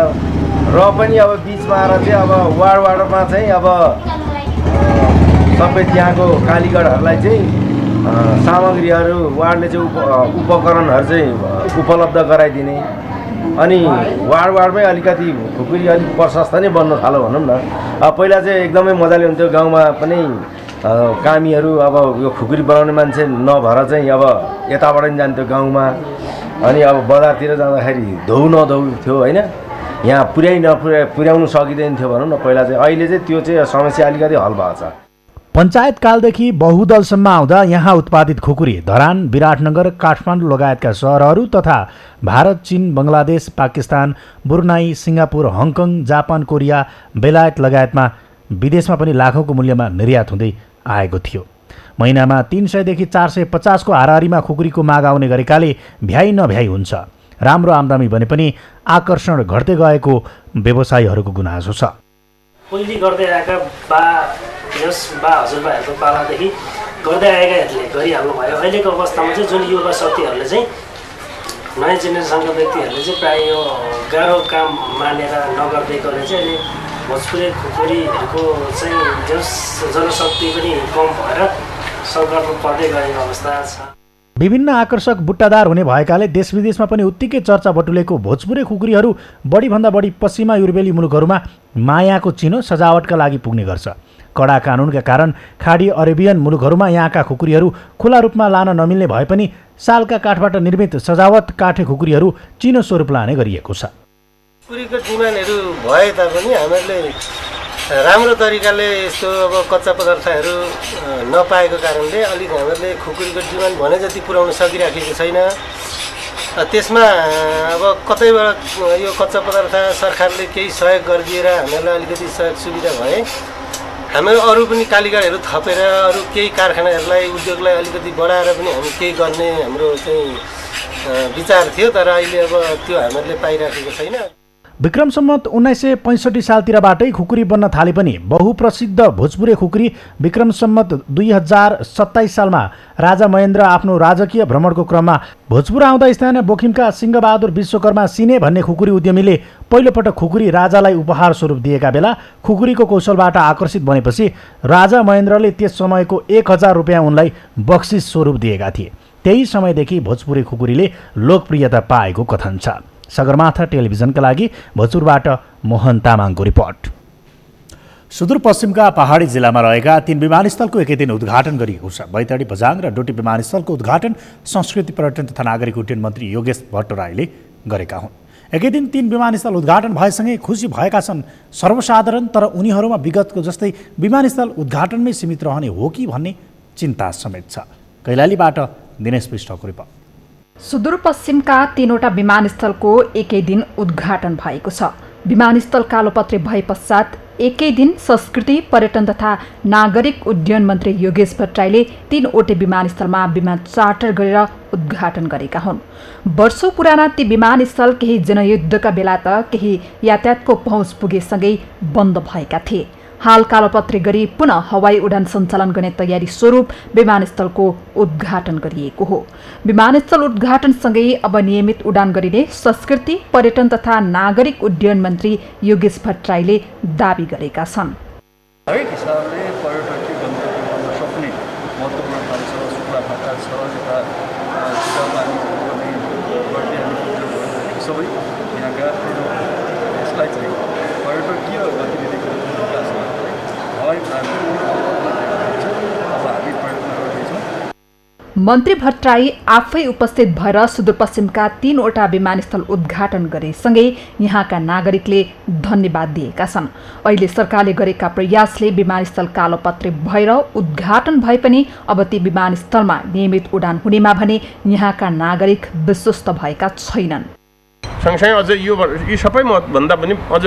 Speaker 14: र पनि अब बीचमा आएर चाहिँ अब वार्डमा चाहिँ अब सबै त्यहाँको कालीगढहरूलाई चाहिँ सामग्रीहरू वार्डले चाहिँ उपकरणहरू चाहिँ उपलब्ध गराइदिने अनि वार्डमै अलिकति खुकुरी अलिक प्रशस्त नै बन्न थाल्यो भनौँ न। पहिला चाहिँ एकदमै मजाले हुन्थ्यो, गाउँमा पनि कामीहरू अब यो खुकुरी बनाउने मान्छे नभएर चाहिँ अब यताबाट नि जान्थ्यो गाउँमा, अनि अब बजारतिर जाँदाखेरि धौ नधौ थियो होइन, यहाँ पुर्याउनु सकिँदैन थियो भनौँ न पहिला चाहिँ। अहिले चाहिँ त्यो चाहिँ समस्या अलिकति हल भएको छ।
Speaker 1: पञ्चायत कालदेखि बहुदलसम्म आउँदा यहाँ उत्पादित खुकुरी धरान, विराटनगर, काठमाडौँ लगायतका सहरहरू तथा भारत, चीन, Bangladesh, Pakistan, Brunei, Singapore, Hong Kong, Japan, Korea, बेलायत लगायतमा विदेशमा पनि लाखौँको मूल्यमा निर्यात हुँदै आएको थियो। महिनामा 300 देखि 450 को हाराहारीमा खुकुरीको माग आउने गरेकाले भ्याइ नभ्याइ हुन्छ। राम्रो आम्दानी भने पनि आकर्षण घट्दै गएको व्यवसायीहरूको गुनासो छ।
Speaker 15: पहिले गर्दै आएका बा हजुरबाहरूको पालादेखि गर्दै आएकाहरूले गरिहाल्नु भयो। अहिलेको अवस्थामा चाहिँ जुन युवा शक्तिहरूले चाहिँ नयाँ जेनेरेसनका व्यक्तिहरूले चाहिँ प्रायः यो गाह्रो काम मानेर नगरिदिएकोले चाहिँ अहिले भोजपुरे खुकुरीहरूको चाहिँ जनशक्ति पनि कम भएर सङ्कटमा पर्दै गएको अवस्था छ।
Speaker 1: विभिन्न आकर्षक बुट्टादार हुने भएकाले देशविदेशमा पनि उत्तिकै चर्चा बटुलेको भोजपुरे खुकुरीहरू बढीभन्दा बढी पश्चिमा युरोपेली मुलुकहरूमा मायाको चिनो सजावटका लागि पुग्ने गर्छ। कडा कानुनका कारण खाडी अरेबियन मुलुकहरूमा यहाँका खुकुरीहरू खुला रूपमा लान नमिल्ने भए पनि सालका काठबाट निर्मित सजावट काठे खुकुरीहरू चिनो स्वरूप लाने गरिएको छ।
Speaker 16: खुकुरीको डिमान्डहरू भए तापनि हामीहरूले राम्रो तरिकाले यस्तो अब कच्चा पदार्थहरू नपाएको कारणले अलिक हामीहरूले खुकुरीको डिमान्ड भने जति पुर्याउन सकिराखेको छैन। त्यसमा अब कतैबाट यो कच्चा पदार्थ सरकारले केही सहयोग गरिदिएर हामीहरूलाई अलिकति सहयोग सुविधा भए हामीहरू अरू पनि कालीगढहरू थपेर अरू केही कारखानाहरूलाई उद्योगलाई अलिकति बढाएर पनि हामी केही गर्ने हाम्रो चाहिँ विचार थियो, तर अहिले अब त्यो हामीहरूले पाइराखेको छैन।
Speaker 1: विक्रम सम्वत 1965 सालतिरबाटै खुकुरी बन्न थाले पनि बहुप्रसिद्ध भोजपुरे खुकुरी विक्रम सम्वत 2027 सालमा राजा महेन्द्र आफ्नो राजकीय भ्रमणको क्रममा भोजपुर आउँदा स्थानीय बोखिमका सिंहबहादुर विश्वकर्मा सिने भन्ने खुकुरी उद्यमीले पहिलोपटक खुकुरी राजालाई उपहार स्वरूप दिएका बेला खुकुरीको कौशलबाट आकर्षित बनेपछि राजा महेन्द्रले त्यस समयको 1000 रुपियाँ उनलाई बक्सिस स्वरूप दिएका थिए। त्यही समयदेखि भोजपुरे खुकुरीले लोकप्रियता पाएको कथन छ। सगरमाथा टेलिभिजनका लागि भोजपुरबाट मोहन तामाङको रिपोर्ट। सुदूरपश्चिमका पहाडी जिल्लामा रहेका 3 विमानस्थलको एकै दिन उद्घाटन गरिएको छ। बैतडी बझाङ र डोटी विमानस्थलको उद्घाटन संस्कृति पर्यटन तथा नागरिक उड्डयन मन्त्री योगेश भट्टराईले गरेका हुन्। एकै दिन 3 विमानस्थल उद्घाटन भएसँगै खुसी भएका छन् सर्वसाधारण, तर उनीहरूमा विगतको जस्तै विमानस्थल उद्घाटनमै सीमित रहने हो कि भन्ने चिन्ता समेत छ। कैलालीबाट दिनेश विष्टको रिपोर्ट।
Speaker 2: सुदूरपश्चिमका 3वटा विमानस्थलको एकै दिन उद्घाटन भएको छ। विमानस्थल कालोपत्रे भए पश्चात एकै दिन संस्कृति पर्यटन तथा नागरिक उड्डयन मन्त्री योगेश भट्टराईले 3वटै विमानस्थलमा विमान चार्टर गरेर उद्घाटन गरेका हुन्। वर्षौं पुराना ती विमानस्थल केही जनयुद्धका बेला त केही यातायातको पहुँच पुगेसँगै बन्द भएका थिए। हाल कालोपत्रे गरी पुनः हवाई उडान सञ्चालन गर्ने तयारी स्वरूप विमानस्थलको उद्घाटन गरिएको हो। विमानस्थल उद्घाटनसँगै अब नियमित उडान गरिने संस्कृति पर्यटन तथा नागरिक उड्डयन मन्त्री योगेश भट्टराईले दावी गरेका छन्।
Speaker 17: हरेक हिसाबले पर्यटकीय गन्तव्य बन्न सक्ने महत्त्वपूर्ण ठाउँ छ, सुक्खा छ, यता सबै यहाँका यसलाई चाहिँ पर्यटकीय गतिविधिको विकासमा
Speaker 2: मन्त्री भट्टराई आफै उपस्थित भएर सुदूरपश्चिमका 3वटा विमानस्थल उद्घाटन गरेसँगै यहाँका नागरिकले धन्यवाद दिएका छन्। अहिले सरकारले गरेका प्रयासले विमानस्थल कालोपत्रे भएर उद्घाटन भए पनि अब ती विमानस्थलमा नियमित उडान हुनेमा भने यहाँका नागरिक विश्वस्त भएका छैनन्।
Speaker 18: सँगसँगै अझ यो सबै भन्दा पनि अझ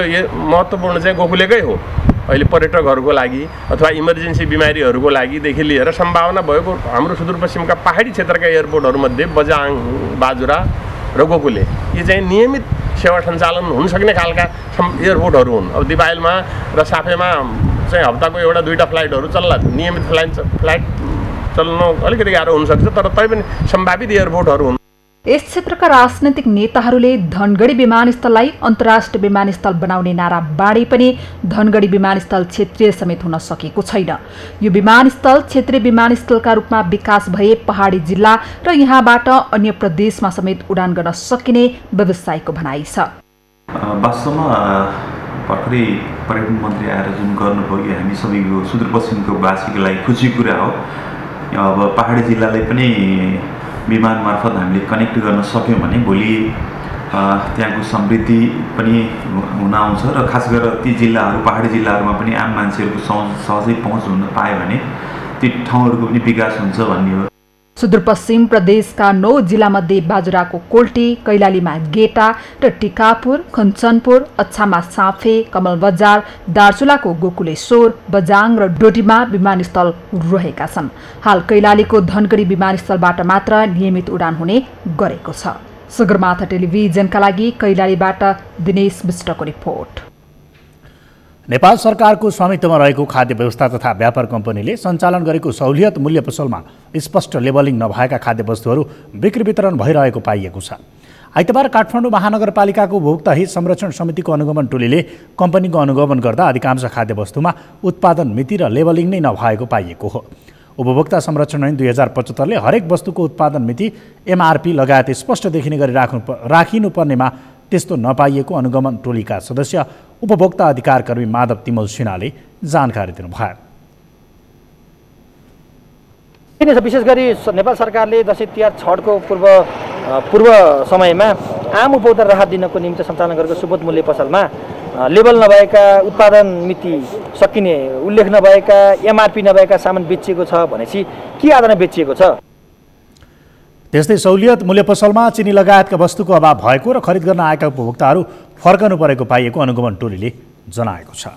Speaker 18: महत्त्वपूर्ण चाहिँ गोकुलेकै हो। अहिले पर्यटकहरूको लागि अथवा इमर्जेन्सी बिमारीहरूको लागिदेखि लिएर सम्भावना भएको हाम्रो सुदूरपश्चिमका पहाडी क्षेत्रका एयरपोर्टहरूमध्ये बझाङ, बाजुरा र गोकुले यी चाहिँ नियमित सेवा सञ्चालन हुन सक्ने खालका एयरपोर्टहरू हुन्। अब दिवाइलमा र साफेमा चाहिँ हप्ताको एउटा 2टा फ्लाइटहरू चल्ला, नियमित फ्लाइट चल्न अलिकति गाह्रो हुनसक्छ, तर तैपनि सम्भावित एयरपोर्टहरू हुन्।
Speaker 2: यस क्षेत्रका राजनैतिक नेताहरूले धनगढी विमानस्थललाई अन्तर्राष्ट्रिय विमानस्थल बनाउने नारा बाँडे पनि धनगढी विमानस्थल क्षेत्रीय समेत हुन सकेको छैन। यो विमानस्थल क्षेत्रीय विमानस्थलका रूपमा विकास भए पहाडी जिल्ला र यहाँबाट अन्य प्रदेशमा समेत उडान गर्न सकिने व्यवसायको भनाइ छ।
Speaker 19: वास्तवमा भर्खरै पर्यटन मन्त्री आएर जुन गर्नुभयो हामी सबैको सुदूरपश्चिमको वासीको लागि खुसी कुरा हो। अब पहाडी जिल्लालाई पनि विमान मार्फत हामीले कनेक्ट गर्न सक्यौँ भने भोलि त्यहाँको समृद्धि पनि हुन आउँछ र खास गरेर ती जिल्लाहरू पहाडी जिल्लाहरूमा पनि आम मान्छेहरूको सहजै पहुँच हुन पायो भने ती ठाउँहरूको पनि विकास हुन्छ भन्ने हो।
Speaker 2: सुदूरपश्चिम प्रदेशका 9 जिल्लामध्ये बाजुराको कोल्टी, कैलालीमा गेटा र टिकापुर, कञ्चनपुर, अछाममा साफे, कमलबजार, दार्चुलाको गोकुलेश्वर, बझाङ र डोटीमा विमानस्थल रहेका छन्। हाल कैलालीको धनगढी विमानस्थलबाट मात्र नियमित उडान हुने गरेको छ। सगरमाथा टेलिभिजनका लागि कैलालीबाट दिनेश विष्टको रिपोर्ट।
Speaker 1: नेपाल सरकारको स्वामित्वमा रहेको खाद्य व्यवस्था तथा व्यापार कम्पनीले सञ्चालन गरेको सहुलियत मूल्य पसलमा स्पष्ट लेबलिङ नभएका खाद्य वस्तुहरू बिक्री वितरण भइरहेको पाइएको छ। आइतबार काठमाडौँ महानगरपालिकाको उपभोक्ता हित संरक्षण समितिको अनुगमन टोलीले कम्पनीको अनुगमन गर्दा अधिकांश खाद्य वस्तुमा उत्पादन मिति र लेबलिङ नै नभएको पाइएको हो। उपभोक्ता संरक्षण ऐन 2075ले हरेक वस्तुको उत्पादन मिति एमआरपी लगायत स्पष्ट देखिने गरी राखिनुपर्नेमा त्यस्तो नपाइएको अनुगमन टोलीका सदस्य उपभोक्ता अधिकार कर्मी माधव तिमल सिन्हाले जानकारी दिनुभयो।
Speaker 20: विशेष गरी नेपाल सरकारले दसैँ तिहार छठको पूर्व समयमा आम उपभोक्ता राहत दिनको निम्ति सञ्चालन गरेको सुबोध मूल्य पसलमा लेबल नभएका उत्पादन मिति सकिने उल्लेख नभएका एमआरपी नभएका सामान बेचिएको छ भनेपछि के आधारमा बेचिएको छ?
Speaker 1: त्यस्तै सहुलियत मूल्य पसलमा चिनी लगायतका वस्तुको अभाव भएको र खरिद गर्न आएका उपभोक्ताहरू फर्कनु परेको पाइएको अनुगमन टोलीले जनाएको छ।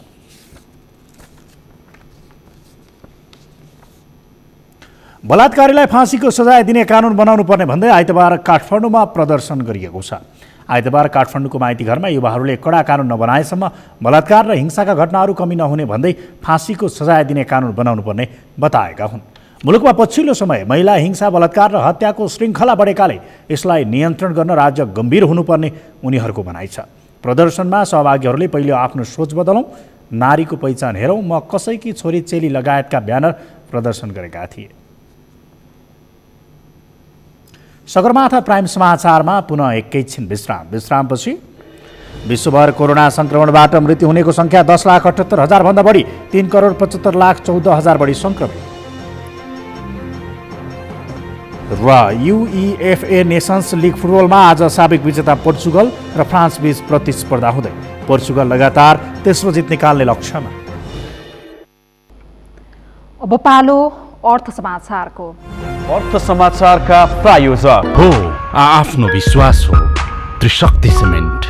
Speaker 1: बलात्कारीलाई फाँसीको सजाय दिने कानुन बनाउनु पर्ने भन्दै आइतबार काठमाडौँमा प्रदर्शन गरिएको छ। आइतबार काठमाडौँको माइती घरमा युवाहरूले कडा कानुन नबनाएसम्म बलात्कार र हिंसाका घटनाहरू कमी नहुने भन्दै फाँसीको सजाय दिने कानुन बनाउनु पर्ने बताएका हुन्। मुलुकमा पछिल्लो समय महिला हिंसा बलात्कार र हत्याको श्रृङ्खला बढेकाले यसलाई नियन्त्रण गर्न राज्य गम्भीर हुनुपर्ने उनीहरूको भनाइ छ। प्रदर्शनमा सहभागीहरूले पहिले आफ्नो सोच बदलौँ, नारीको पहिचान हेरौँ, म कसैकी छोरी चेली लगायतका ब्यानर प्रदर्शन गरेका थिए। सगरमाथा प्राइम समाचारमा पुनः एकैछिन विश्रामपछि विश्वभर कोरोना संक्रमणबाट मृत्यु हुनेको संख्या 10,78,000 भन्दा बढी, 3,75,14,00,000 बढी संक्रमित। र UEFA नेसन्स लिग फुटबलमा आज साबिक विजेता पोर्चुगल र फ्रान्स बीच प्रतिस्पर्धा हुँदै पोर्चुगल लगातार तेस्रो जित निकाल्ने लक्ष्यमा।
Speaker 2: अब पालो अर्थ समाचारको।
Speaker 21: अर्थ समाचारका प्रायोजक
Speaker 22: हो आफ्नो विश्वास हो त्रिशक्ति सिमेन्ट।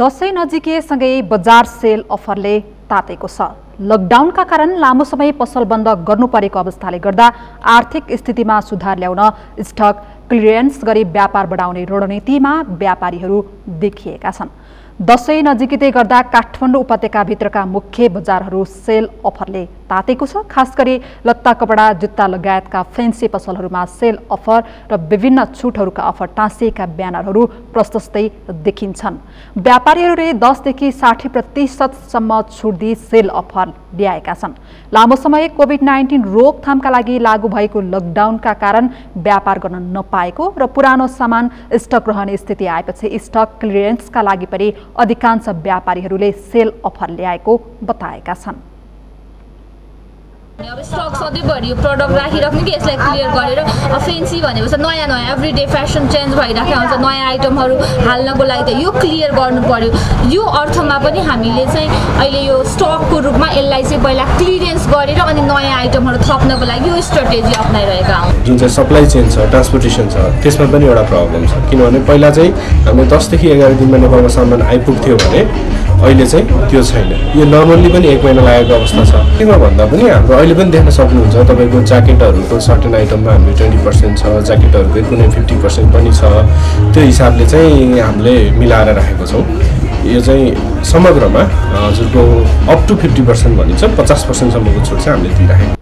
Speaker 2: दशैं नजिकैसँगै बजार सेल अफरले तातेको छ। लकडाउनका कारण लामो समय पसल बन्द गर्नु परेको अवस्थाले गर्दा आर्थिक स्थितिमा सुधार ल्याउन स्टक क्लियरेन्स गरी व्यापार बढाउने रणनीतिमा व्यापारीहरू देखिएका छन्। दशैं नजिकै गर्दा काठमाडौँ उपत्यकाभित्रका मुख्य बजारहरू सेल अफरले तातेको छ। खास गरी लत्ता कपडा जुत्ता लगायतका फेन्सी पसलहरूमा सेल अफर र विभिन्न छुटहरूका अफर टाँसिएका ब्यानरहरू प्रशस्तै देखिन्छन्। व्यापारीहरूले 10 देखि 60% सम्म छुट दिई सेल अफर ल्याएका छन्। लामो समय कोभिड-19 रोकथामका लागि लागू भएको लकडाउनका कारण व्यापार गर्न नपाएको र पुरानो सामान स्टक रहने स्थिति आएपछि स्टक क्लियरेन्सका लागि पनि अधिकांश व्यापारीहरूले सेल अफर ल्याएको बताएका छन्।
Speaker 23: अब स्टक सधैँभरि यो प्रडक्ट राखिराख्नु कि यसलाई क्लियर गरेर फेन्सी भनेपछि नयाँ नयाँ एभ्रिडे फेसन चेन्ज भइराखेको हुन्छ। नयाँ आइटमहरू हाल्नको लागि त यो क्लियर गर्नु पर्यो। यो अर्थमा पनि हामीले चाहिँ अहिले यो स्टकको रूपमा यसलाई चाहिँ पहिला क्लियरेन्स गरेर अनि नयाँ आइटमहरू थप्नको लागि यो स्ट्राटेजी अप्नाइरहेका हौँ।
Speaker 24: जुन चाहिँ सप्लाई चेन छ, ट्रान्सपोर्टेसन छ, त्यसमा पनि एउटा प्रब्लम छ। किनभने पहिला चाहिँ हामीले 10 देखि 11 दिनमा नेपालमा सामान आइपुग्थ्यो भने अहिले चाहिँ त्यो छैन। यो नर्मल्ली पनि 1 महिना लागेको अवस्था छ। त्यसमा भन्दा पनि हाम्रो अहिले पनि देख्न सक्नुहुन्छ तपाईँको ज्याकेटहरूको सर्टेन आइटममा हाम्रो 20% छ, ज्याकेटहरूको कुनै 50% पनि छ। त्यो हिसाबले चाहिँ हामीले मिलाएर राखेको छौँ। यो चाहिँ समग्रमा हजुरको अप टु 50% भनिन्छ, 50% सम्मको छुट चाहिँ हामीले दिइराखेको।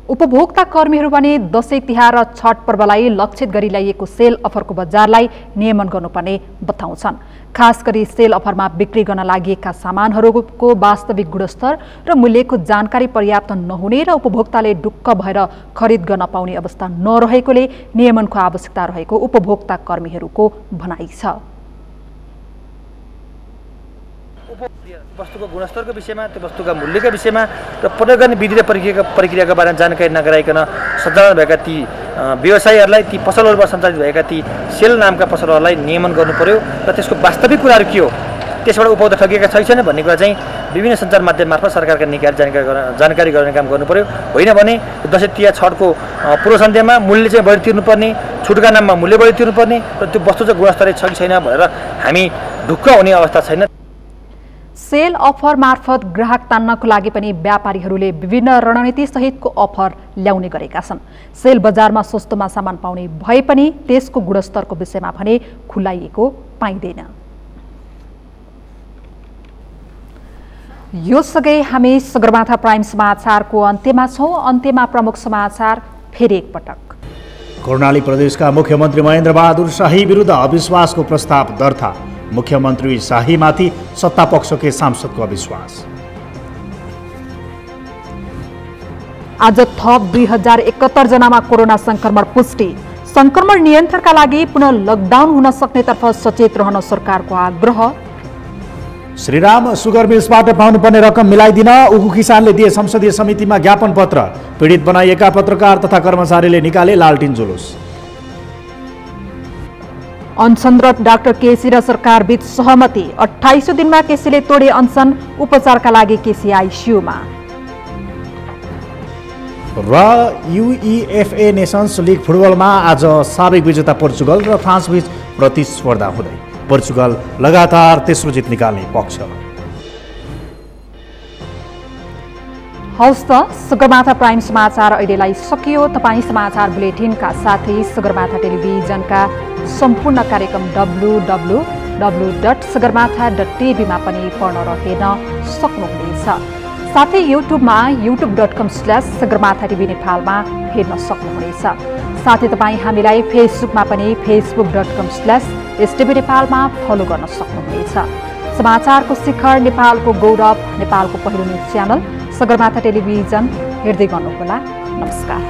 Speaker 2: उपभोक्ता कर्मीहरू पनि दशैं तिहार र छठ पर्वलाई लक्षित गरी ल्याइएको सेल अफरको बजारलाई नियमन गर्नुपर्ने बताउँछन्। खास गरी सेल अफरमा बिक्री गर्न लागेका सामानहरूको वास्तविक गुणस्तर र मूल्यको जानकारी पर्याप्त नहुने र उपभोक्ताले ढुक्क भएर खरिद गर्न पाउने अवस्था नरहेकोले नियमनको आवश्यकता रहेको उपभोक्ता कर्मीहरूको भनाइ छ।
Speaker 20: वस्तुको गुणस्तरको विषयमा, त्यो वस्तुका मूल्यका विषयमा र प्रयोग गर्ने विधि र प्रक्रियाका बारेमा जानकारी नगराइकन सञ्चालन भएका ती व्यवसायीहरूलाई, ती पसलहरूबाट सञ्चालित भएका ती सेल नामका पसलहरूलाई नियमन गर्नु पर्यो र त्यसको वास्तविक कुराहरू के हो, त्यसबाट उपभोक्ता ठगिएका छैन भन्ने कुरा चाहिँ विभिन्न सञ्चार माध्यम मार्फत सरकारका निकायले जानकारी गराउने काम गर्नु पर्यो। होइन भने दशैं तिहार छठको पूर्व सन्ध्यामा मूल्य चाहिँ बढी तिर्नुपर्ने, छुटका नाममा मूल्य बढी तिर्नुपर्ने र त्यो वस्तु चाहिँ गुणस्तरीय छ कि छैन भनेर हामी ढुक्क हुने अवस्था छैन।
Speaker 2: सेल अफर मार्फत ग्राहक तान्नको लागि पनि व्यापारीहरूले विभिन्न रणनीति सहितको अफर ल्याउने गरेका छन्। सेल बजारमा सस्तोमा सामान पाउने भए पनि त्यसको गुणस्तरको विषयमा भने खुलाइएको पाइँदैन। यो सँगै हामी सगरमाथा प्राइम समाचारको अन्त्यमा छौँ। अन्त्यमा प्रमुख समाचार फेरि एकपटक।
Speaker 1: कर्णाली प्रदेशका मुख्यमन्त्री महेन्द्र बहादुर शाही विरुद्ध अविश्वासको प्रस्ताव दर्ता। मुख्यमन्त्री शाहीमाथि सत्तापक्षकै सांसदको अविश्वास।
Speaker 2: आज थप 2071 जनामा कोरोना संक्रमण पुष्टि। संक्रमण नियन्त्रणका लागि पुनः लकडाउन हुन सक्नेतर्फ सचेत रहन सरकारको आग्रह।
Speaker 1: श्रीराम सुगर मिल्सबाट पाउनुपर्ने रकम मिलाइदिन उखु किसानले दिए संसदीय समितिमा ज्ञापन पत्र। पीडित बनाइएका पत्रकार तथा कर्मचारीले निकाले लालटिन जुलुस।
Speaker 2: अनसनरत डाक्टर केसी र सरकार बीच सहमति। 28औं दिनमा केसीले तोडे अनसन, उपचारका लागि केसी आइसियुमा।
Speaker 1: र UEFA नेसन्स लिग फुटबलमा आज साबिक विजेता पोर्चुगल र फ्रान्स बीच प्रतिस्पर्धा हुँदै पोर्चुगल लगातार तेस्रो जित निकाल्ने पक्षमा।
Speaker 2: हवस् त सगरमाथा प्राइम समाचार अहिलेलाई सकियो। तपाईँ समाचार बुलेटिनका साथै सगरमाथा टेलिभिजनका सम्पूर्ण कार्यक्रम www.sagarmatha.tv मा पनि पढ्न र हेर्न सक्नुहुनेछ। साथै युट्युबमा youtube.com/sagarmatha TV नेपालमा हेर्न सक्नुहुनेछ। साथै तपाईँ हामीलाई फेसबुकमा पनि facebook.com/STV नेपालमा फलो गर्न सक्नुहुनेछ। समाचारको शिखर, नेपालको गौरव, नेपालको पहिलो न्युज च्यानल सगरमाथा टेलिभिजन हेर्दै गर्नुहोला। नमस्कार।